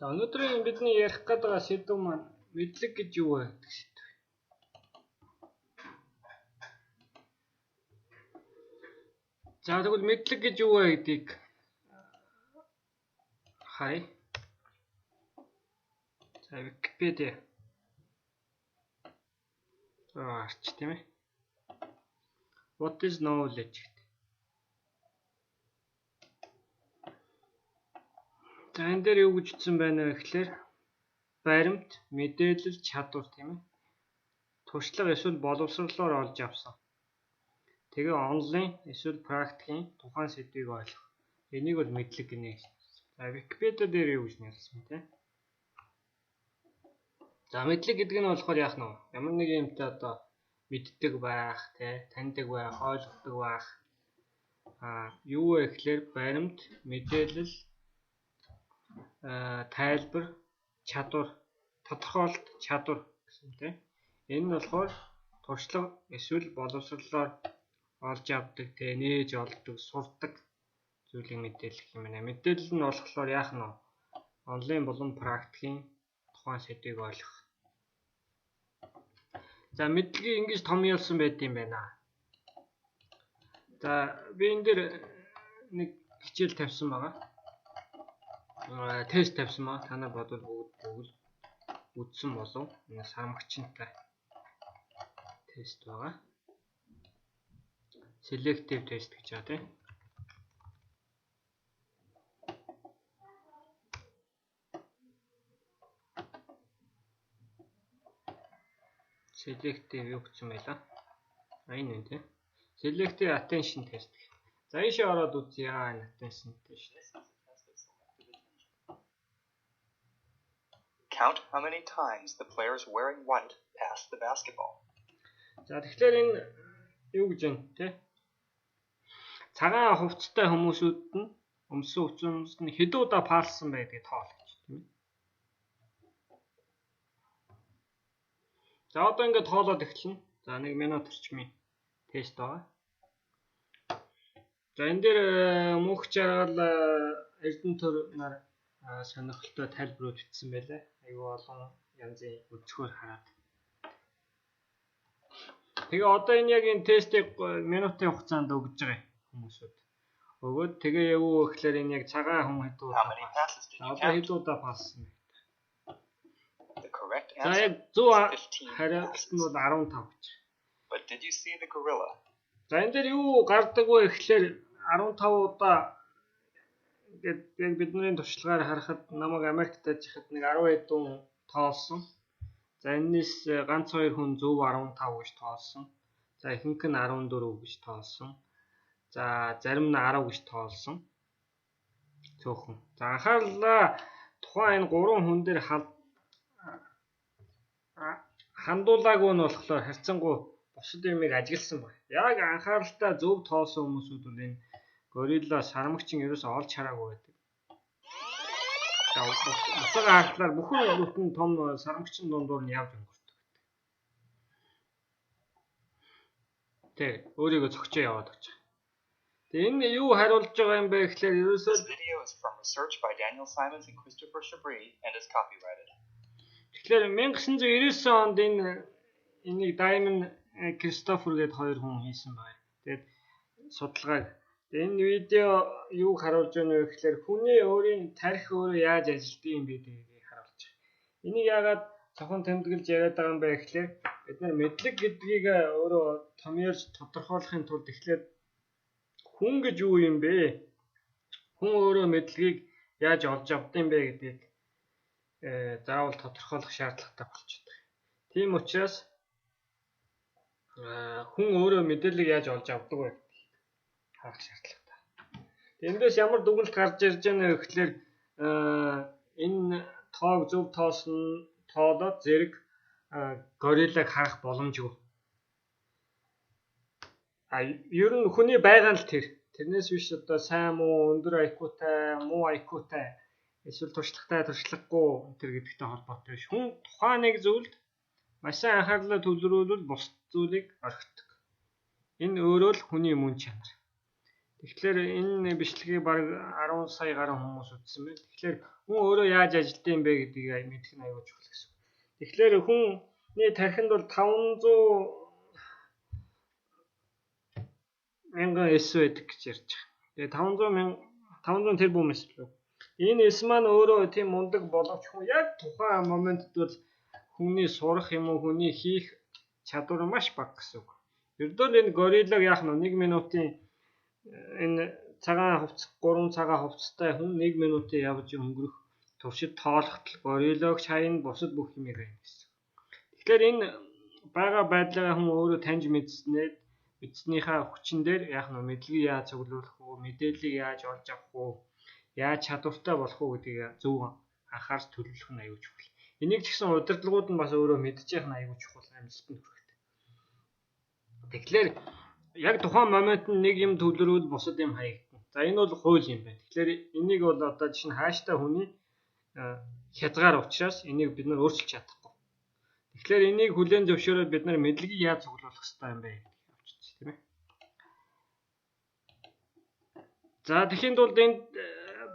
За өнөөдрийн бидний ярих гэдэг сэдв маань мэдлэг гэж юу вэ гэдэг сэдв. За тэгвэл мэдлэг гэж юу вэ гэдгийг харъя. За Википедиа. Арч тийм ээ. What is knowledge? За энэ дээр юу гэж утсан байна вэ гэхээр баримт, мэдээлэл, чадвар тийм ээ. Туршлага эсвэл боловсролоор олж авсан. Тэгээ онлайн эсвэл практикийн тухайн сэдвийг ойлгох. Энийг бол мэдлэг гэнэ. За Википедиа дээр юу гэж нэрлсэн бэ те? За мэдлэг гэдэг нь болохоор яах нь вэ? Ямар нэг юмтай одоо мэддэг байх, те, таньдаг байх, ойлгодог байх. Юу вэ гэхээр баримт, мэдээлэл, тайлбар, чадвар, тодорхойлолт, чадвар гэсэн тийм. Энэ нь болохоор туршлага эсвэл боловсролоор олж авдаг, тийм нээж олдог, сурдаг зүйлийг мэдээлэл гэх юм байна. Мэдээлэл нь болохоор яах нь вэ? Онлайн болон практикийн тухайн сэдвийг ойлгох. За мэдлэгийг ингэж томьёолсон байт юм байна. За би энэ дээр нэг хичээл тавьсан байгаа. Тест тавьсан ба та нар бодвол бүгд үзсэн болов. Энэ сармагчтай тест байгаа. Selective тест гэж байгаа тийм. Selective юу гэсэн байла? Энэ үү тийм. Selective attention test. За ийшээ ороод үзье энэ attention test. Count how many times the players wearing white pass the basketball. За тэгэхээр энэ юу гэж байна те? Цагаан хувцастай хүмүүсүүд нь өмсөн хувцас нь хэдэн удаа пасссан байдгийг тоолж тийм ээ. За одоо ингээд тоолоод эхэлнэ. За 1 минут орчмын тест байгаа. За энэ дээр мөнх жаргал эрдэнэтөр нар сонирхолтой тайлбарууд бичсэн байлаа. Айгүй олон янзын өчгөр хараад. Тэгээ одоо энэ яг энэ тестийг минутын хугацаанд өгж байгаа хүмүүсүүд. Өгөөд тэгээ юу гэхээр энэ яг цагаан хүн хэдэн удаа пассан. За яг 100 хариулт нь бол 15 гэж. But did you see the gorilla? За энэ дээр юу гардаг вэ гэхээр 15 удаа яг бидний туршлагаар харахад намайг Америкт ажихад нэг 10 хэдэн тоолсон. За энэс ганц 2 хүн зөв 15 гэж тоолсон. За ихэнх нь 14 гэж тоолсон. За зарим нь 10 гэж тоолсон. Цөөхөн. За анхаарлаа тухайн энэ 3 хүн дээр хандуулаагүй нь болохоор харьцангуй бусад юмыг ажигласан байна. Яг анхааралтай зөв тоолсон хүмүүсүүд бол энэ горилла сармагчин ерөөсөө олж хараагүй байдаг. За утга харахаар бүхэн том сармагчин дундуур нь явж өнгөрдөг. Тэг өөрийгөө зөгчөө яваад гэж. Тэг энэ юу хариулж байгаа юм бэ гэхээр ерөөсөө This video is from research by Daniel Simons and Christopher Chabris and is copyrighted. Тэгэхээр 1999 онд энийг Diamond Christopher гээд хоёр хүн хийсэн байна. Тэгээд судалгааг энэ видео юу харуулж байна вэ гэхээр хүний өөрийн тарих өөрөө яаж ажилтдаг юм бэ гэдгийг харуулж байгаа. Энийг яагаад цохон тэмдэглэж яриад байгаа юм бэ гэхээр бид нар мэдлэг гэдгийг өөрөө томьёолж тодорхойлохын тулд эхлээд хүн гэж юу юм бэ? Хүн өөрөө мэдлэгийг яаж олж авдаг юм бэ гэдгийг заавал тодорхойлох шаардлагатай болчихдог. Тийм учраас хүн өөрөө мэдээллийг яаж олж авдаг вэ гэдгийг харах шаардлагатай. Эндээс ямар дүгнэлт гарч ирж байна вэ гэхээр энэ тоог зөв тоолоод зэрэг гориллаг харах боломжгүй. Ер нь хүний байгаа л тэрнээс биш одоо сайн муу, өндөр IQ-тай, муу IQ-тай, эсвэл туршлагатай, туршлагагүй энэ гэдэгтэй холбоотой биш. Хүн тухайн нэг зүйлд маш сайн анхаарлаа төвлөрүүлвэл бус зүйлийг орхидог. Энэ өөрөө л хүний мөн чанар. Тэгэхээр энэ бичлэгийг баг 10 сая гаруй хүмүүс үзсэн байна. Тэгэхээр хүн өөрөө яаж ажилтдаг юм бэ гэдгийг мэдэх нь аюул чухал гэсэн. Тэгэхээр хүний тархинд бол 500,000 эс байдаг гэж ярьж байгаа. Тэгээ 500 тэрбум эс л. Энэ эс маань өөрөө тийм мундаг боловч хүн яг тухайн моментд бол хүний сурах юм уу, хүний хийх чадвар маш бага гэсэн үг. Ердөө энэ гориллаг яах нь 1 минутын энэ цагаан хувцас 3 цагаан хувцастай хүн 1 минутын явж өнгөрөх туршид тоолохтол гориллог шаян бусад бүх юм ярина гэсэн. Тэгэхээр энэ бага байдлаа хүн өөрөө таньж мэдснийхаа хүчин дээр яах нь мэдлэгийг яаж цуглуулах вэ, мэдээллийг яаж олж авах вэ, яаж чадвартай болох вэ гэдгийг зөв анхаарч төлөвлөх нь аюул чухал. Энийг ч гэсэн удирдлагууд нь бас өөрөө мэдчих нь аюул чухал амжилтанд хүрэхэд. Тэгэхээр яг тухайн момент нэг юм төвлөрвөл бусад юм хаягдана. За энэ бол хууль юм байна. Тэгэхээр энийг бол одоо жишээ нь хааштай хүний хязгаар учраас энийг бид нар өөрчилж чадахгүй. Тэгэхээр энийг хүлээн зөвшөөрөөд бид нар мэдлэгийг яаж цуглуулах хэрэгтэй юм бэ гэдгийг авчирч тийм ээ. За тэгэхээр бол энд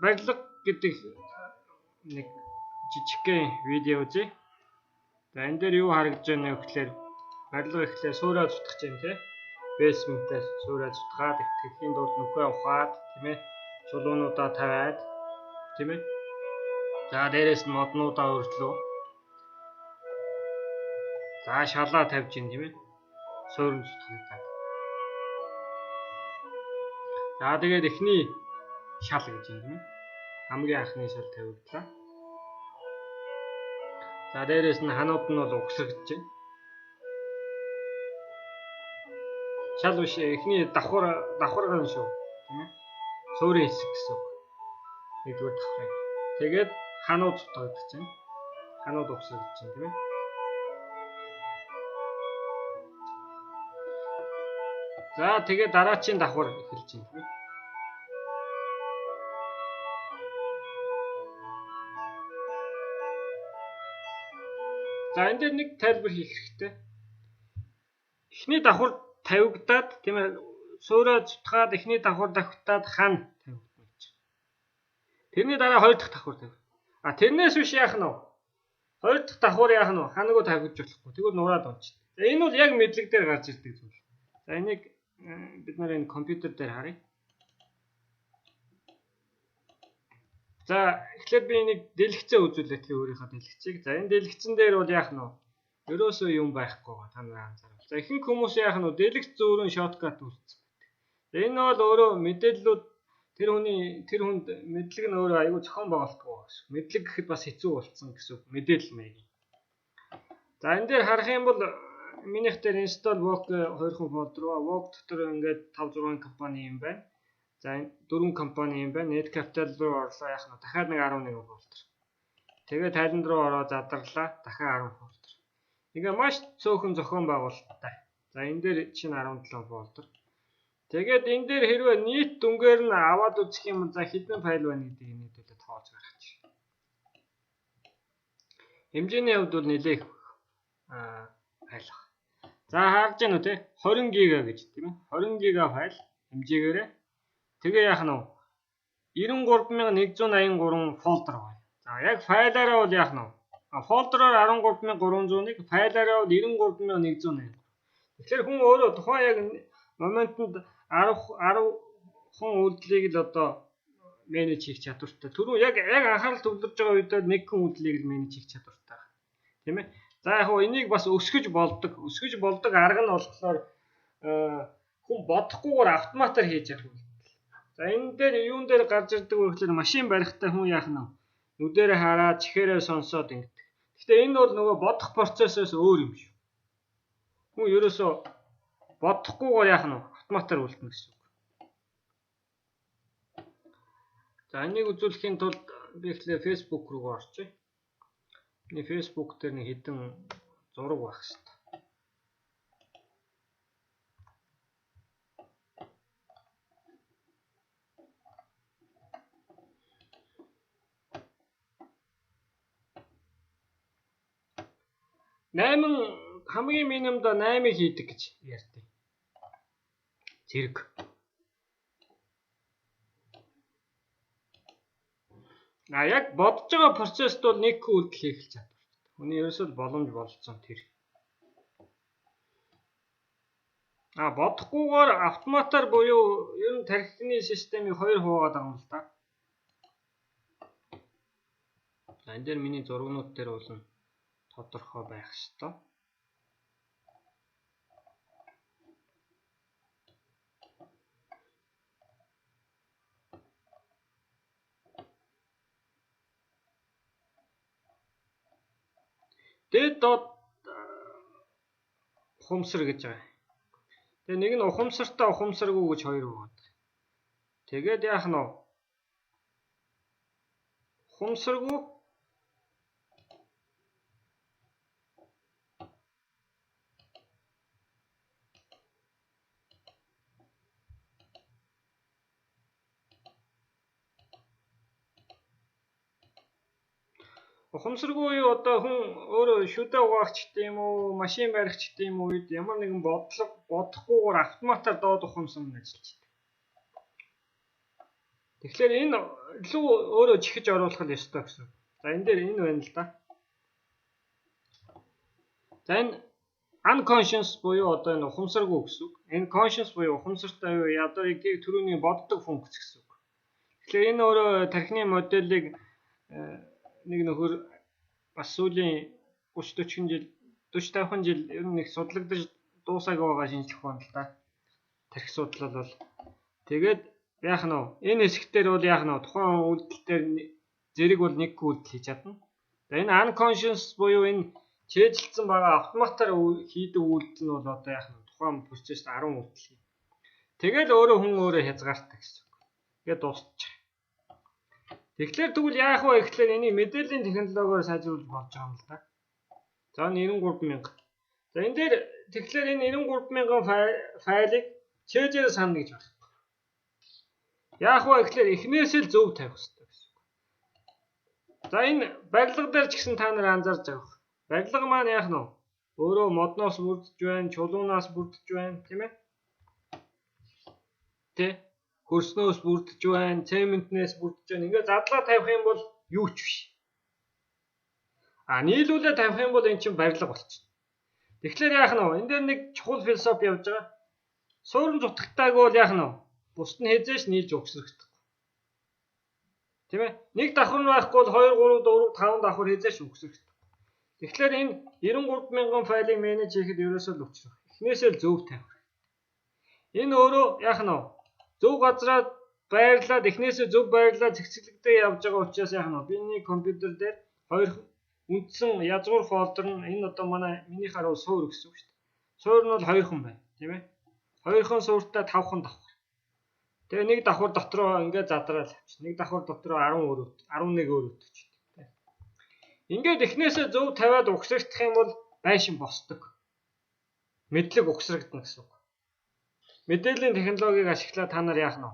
барилга гэдэг нэг жижигхэн видео үзье. За энэ дээр юу харагдаж байна вэ гэхээр барилга ихлээр суурай зүтгэж байна тийм ээ. Бэсментээс суурай зүтгаад тэгэхийн тулд нүхээ ухаад тийм ээ. Чулуунуудаа тавиад тийм ээ. За дээрээс нь моднуудаа өрдлөө. За шалаа тавьж гин тийм ээ. Суурин зүтгэхэд. За тэгээд эхний шал гэж юм тийм ээ. Хамгийн анхны шал тавигдлаа. За дээрээс нь ханууд нь бол угсрагдж байна. Шал биш эхний давхарган шүү тийм ээ. Суурин хэсэг гэсэн үг. Нэгдүгээр давхар. Тэгээд ханууд зүтгэж байна. Ханууд угсрагдж байна тийм ээ. За тэгээд дараачийн давхар эхэлж байна тийм ээ. За энэ дээр нэг тайлбар хийх хэрэгтэй. Эхний давхар тавигдаад тийм ээ суурай зүтгаад эхний давхар давхитаад хан тавигдана гэж. Тэрний дараа хоёр дахь давхар тавиг. А тэрнээс биш яах нь вэ? Хоёр дахь давхар яах нь вэ? Ханаагүй тавигдж болохгүй. Тэгвэл нураад унчих. За энэ бол яг мэдлэг дээр гарч ирдэг зүйл. За энийг бид нар энэ компьютер дээр харъя. За эхлээд би энийг дэлгэцээ үзүүлээ тэгээ өөрийнхөө дэлгэцийг. За энэ дэлгэцэн дээр бол яах нь вэ? Ерөөсөө юм байхгүй ба та нараа анзаарвал. За ихэнх хүмүүс яах нь вэ? Дэлгэц зөөрөн шорткат үлдсэн. Энэ бол өөрөө мэдээллүүд тэр хүнд мэдлэг нь өөрөө аюул зохион байгуулалтгүй гэсэн. Мэдлэг гэхэд бас хэцүү болцсон гэсэн үг. Мэдээлэл маяг. За энэ дээр харах юм бол минийх дээр install work 2 фолдер ба work дотор ингээд 5 6 компани юм байна. За энэ 4 компани юм байна. Net capital руу орлоо яах нь дахиад нэг 11 фолдер. Тэгээд тайланд руу ороо задарлаа дахиад 10 фолдер. Ингээ маш цөөхөн зохион байгуулалттай. За энэ дээр чинь 17 фолдер. Тэгээд энэ дээр хэрвээ нийт дүнгээр нь аваад үзэх юм за хэдэн файл байна гэдгийг нийтдээ тоолж гаргах чинь. Хэмжээний хувьд бол нэлээх файл баг. За харж байна уу те 20 ГБ гэж тийм ээ. 20 ГБ файл хэмжээгээрээ тэгээ яах нь вэ? 93183 фолдер байна. За яг файлаараа бол яах нь вэ? Фолдероор 13301, файлаараа бол 93180. Тэгэхээр хүн өөрөө тухайн яг моментод 10 хүн үйлдэлийг л одоо менеж хийх чадвартай. Түрүү яг анхаарал төвлөрж байгаа үед нэг хүн үйлдэлийг л менеж хийх чадвартай. Тийм ээ. За яг хөө энийг бас өсгөж болдог. Өсгөж болдог арга нь болохоор хүн бодохгүйгээр автоматар хийж явах юм. За энэ дээр юун дээр гарч ирдэг вэ гэхээр машин барихтай хүн яах нь нүдэрээ хараад чихээрээ сонсоод ингэдэг. Гэхдээ энэ бол нөгөө бодох процессоос өөр юм шүү. Хүн ерөөсөө бодохгүйгээр яах нь автоматар үлдэнэ гэсэн үг. За энийг үзүүлэхийн тулд би ихлээр Facebook руу орчих. Миний Facebook дээр нэг хэдэн зураг байх хэрэгтэй. Хамгийн минимумда 8-ыг хийдэг гэж ярьдаг. Зэрэг. Яг бодож байгаа процессд бол нэг үйлдэл хийх чадвар. Хүний ерөөсөө боломж болцсон тэр. Бодохгүйгээр автоматар буюу ер нь тархины системийг хоёр хуваагаад байгаа юм л да. Энэ дээр миний зургнууд дээр бол тодорхой байх ёстой. Дээд доод ухамсар гэж байгаа. Тэгээ нэг нь ухамсартай ухамсаргүй гэж хоёр хуваад. Тэгээд яах нь вэ? Ухамсаргүй ухамсаргүй юу одоо хүн өөрөө шүдэ угаагч гэдэг юм уу, машин баригч гэдэг юм уу үед ямар нэгэн бодохгүйгээр автоматар доод ухамсар нь ажиллаж байна. Тэгэхээр энэ илүү өөрөө чихэж оруулах л ёстой гэсэн. За энэ дээр энэ байна л да. За энэ unconscious буюу одоо энэ ухамсаргүй гэсэн үг. Энэ conscious буюу ухамсартай юу одоо яг түрүүний боддог функц гэсэн үг. Тэгэхээр энэ өөрөө тархины моделийг нэг нөхөр бас сүүлийн 30-40 жил 40-50 жил ер нь их судлагдаж дуусаагүй байгаа шинжлэх ухаан л да. Тархи судлал бол тэгээд яах нь вэ? Энэ хэсэгтэр бол яах нь вэ? Тухайн үйлдэл дээр зэрэг бол нэг үйлдэл хийж чадна. За энэ unconscious буюу энэ чэйжилсэн байгаа автоматар хийдэг үйлдэл нь бол одоо яах нь тухайн процесс 10 үйлдэл. Тэгэл өөрөө хүн өөрөө хязгаартай гэсэн үг. Тэгээд дуусчих. Тэгэхээр тэгвэл яах вэ гэхлээр энийг мэдээллийн технологиор сайжруулж болж байгаа юм л да. За 93,000. За энэ дээр тэгэхээр энэ 93,000 файлыг чэйжээр сана гэж байна. Яах вэ гэхлээр эхнээсээ л зөв тавих хэрэгтэй гэсэн үг. За энэ барилга дээр ч гэсэн та нар анзаарч байгаа. Барилга маань яах нь вэ? Өөрөө модноос бүрдэж байна, чулуунаас бүрдэж байна, тийм ээ? Тэ хөрснөөс бүрдэж байна, цементнээс бүрдэж байна. Ингээ задлаа тавих юм бол юу ч биш. Нийлүүлээ тавих юм бол эн чинь барилга болчихно. Тэгэхээр яах нь вэ? Энд дээр нэг чухал философи явж байгаа. Суурин зутагтайг бол яах нь вэ? Бусд нь хязгаарч нийлж угсрагдах. Тийм ээ? Нэг давхар байхгүй бол 2 3 4 5 давхар хязгаарч угсрагдах. Тэгэхээр энэ 93,000 файлыг менеж хийхэд ерөөсөө л учрах. Эхнээсээ л зөв тавих. Энэ өөрөө яах нь вэ? Зөв газраа байрлаад эхнээсээ зөв байрлаад цэгцлэгдээ явж байгаа учраас яах нь вэ? Биний компьютер дээр хоёр үндсэн язгуур фолдер нь энэ одоо миний харуу суур гэсэн үг шүү дээ. Суур нь бол 2 хон байна, тийм ээ? 2 хон суурьтай 5 хон давхар. Тэгээ нэг давхар дотроо ингээд задраал авчих. Нэг давхар дотроо 10 өрөөт, 11 өрөөт ч гэдэг. Ингээд эхнээсээ зөв тавиад угсрагдах юм бол байшин босдог. Мэдлэг угсрагдана гэсэн үг. Мэдээллийн технологиг ашиглаад та нар яах нь вэ?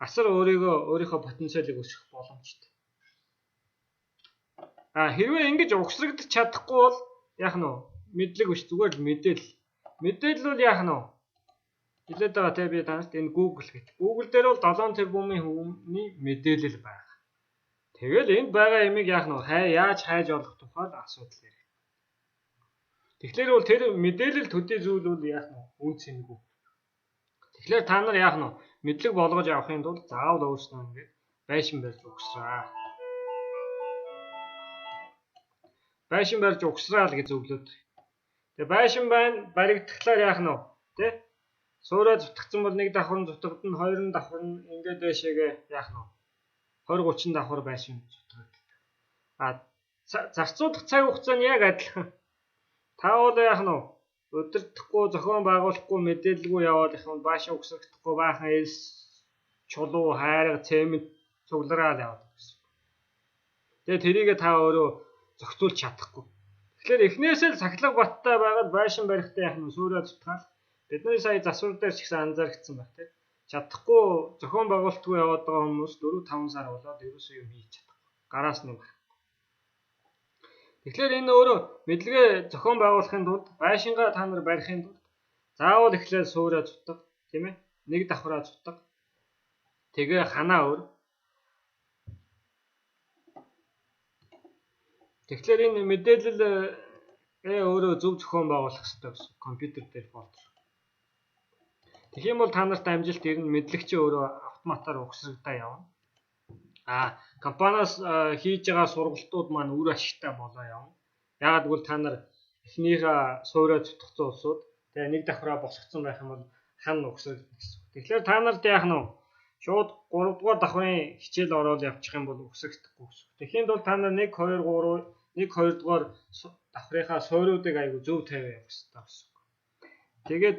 Асар өөрийнхөө потенциалыг өсгөх боломжтой. Хэрвээ ингэж угсрагдаж чадахгүй бол яах нь вэ? Мэдлэг биш зүгээр л мэдээлэл. Мэдээлэл бол яах нь вэ? Хэлээд байгаа те би танарт энэ Google гэж. Google дээр бол 7 тэрбумын хүний мэдээлэл байна. Тэгэл энд байгаа ямиг яах нь вэ? Яаж хайж олох тухай асуудал ярих. Тэгэхээр бол тэр мэдээлэл төдий зүйл бол яах нь вэ? Үн цэнэгүй. Тэгэхээр та нар яах нь вэ? Мэдлэг болгож авахын тулд заавал өөрснөө ингээд байшин барьж угсраа. Байшин барьж угсраа л гэж зөвлөд. Тэгээ байшин баригдахлаар яах нь вэ? Тэ? Суураа зүтгэсэн бол нэг давхар нь зүтгэдэн, хоёр нь давхар нь ингээд дэшегээ яах нь вэ? 20 30 давхар байшин зүтгэдэг. Зарцуулах цаг хугацаа нь яг адилхан. Та бол яах нь вэ? Удирдахгүй, зохион байгуулахгүй, мэдээлэлгүй яваад их юм байшин угсрагдахгүй баахан элс, чулуу, хайрга, цемент цуглараад яваад гэсэн. Тэгээ тэрийгээ та өөрөө зохицуулж чадахгүй. Тэгэхээр эхнээсээ л сахилга баттай байгаад байшин барихтаа яах нь суураа зүтгаал. Бидний сая засвар дээр ч гэсэн анзаарчихсан байх тийм. Чадахгүй зохион байгуулалтгүй яваад байгаа хүмүүс 4-5 сар болоод ерөөсөө юм хийж чадахгүй. Гараас нь байх. Тэгэхээр энэ өөрөө мэдлэгээ зохион байгуулахын тулд байшингаа та нар барихын тулд заавал эхлээд суураа зүтг, тийм ээ? Нэг давхраа зүтг. Тэгээ ханаа өр. Тэгэхээр энэ мэдээлэл өөрөө зөв зохион байгуулах хэрэгтэй гэсэн компьютер дээр фолдер. Тэгэх юм бол та нарт амжилт ирнэ, мэдлэгч өөрөө автоматар угсрагдаа явна. Компаниас хийж байгаа сургалтууд маань үр ашигтай болоо явна. Яагаад гэвэл та нар эхнийхээ суурай зүтгэсэн улсууд тэгээ нэг давхраа босгоцсон байх юм бол хан угсрагдана гэсэн. Тэгэхээр та нарт яах нь шууд 3 дугаар давхрын хичээл ороод явчих юм бол угсрагдахгүй гэсэн. Тэгэхэд бол та нар 1 2 дугаар давхрынхаа суурьуудыг айгу зөв тавиа явах хэрэгтэй гэсэн. Тэгээд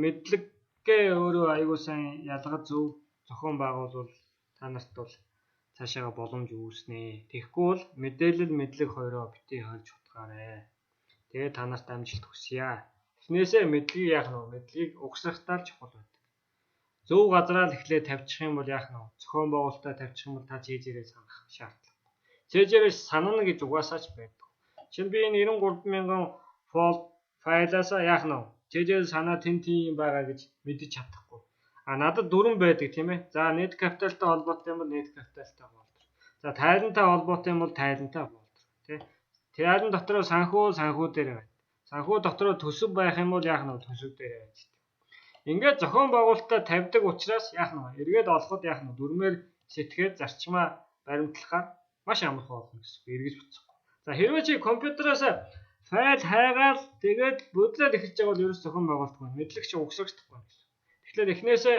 мэдлэгээ өөрөө айгу сайн ялгаж зөв зохион байгуулвал та нарт бол цаашаага боломж үүснэ. Тэгэхгүй бол мэдээлэл мэдлэг хоёроо битгий хольж утгаарай. Тэгээд та нарт амжилт хүсье. Эхнээсээ мэдлэгийг яах нь мэдлэгийг угсрахтаа л чухал байдаг. Зөв газараа л эхлээд тавьчих юм бол яах нь зохион байгуулалтаа тавьчих юм бол та цээжээрээ санах шаардлагагүй. Цээжээрээ санана гэж угаасаа ч байдаг. Чинь би энэ 93,000 файлаас яах нь цээжээр санаа тэн тийм байгаа гэж мэдэж чадахгүй. Надад 4 байдаг тийм ээ. За net capitalтай холбоотой юм бол net capitalтай болдог. За тайлантай холбоотой юм бол тайлантай болдог. Тэ. Тайлан дотроо санхүү дээр байна. Санхүү дотроо төсөв байх юм бол яах нь төсөв дээр байж дээ. Ингээд зохион байгуулалтаа тавьдаг учраас яах нь эргээд олоход яах нь дүрмээр сэтгээд зарчмаа баримтлахаар маш амархан болно гэсэн. Эргэж буцахгүй. За хэрвээ чи компьютероос файл хайгаал тэгээд бодлоод эхэлж байгаа бол ерөөс зохион байгуулалтгүй. Мэдлэгч угсрагдахгүй гэсэн. Тэгэхээр эхнээсээ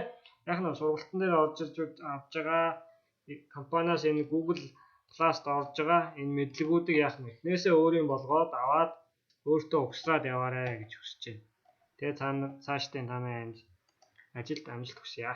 яг нь сургалтын дээр орж ирж авч байгаа компаниас энэ Google Plus-д орж байгаа энэ мэдлэгүүдийг яах нь эхнээсээ өөрийн болгоод аваад өөртөө угсраад яваарай гэж хүсэж байна. Тэгээ цаашдын танай ажилд амжилт хүсье.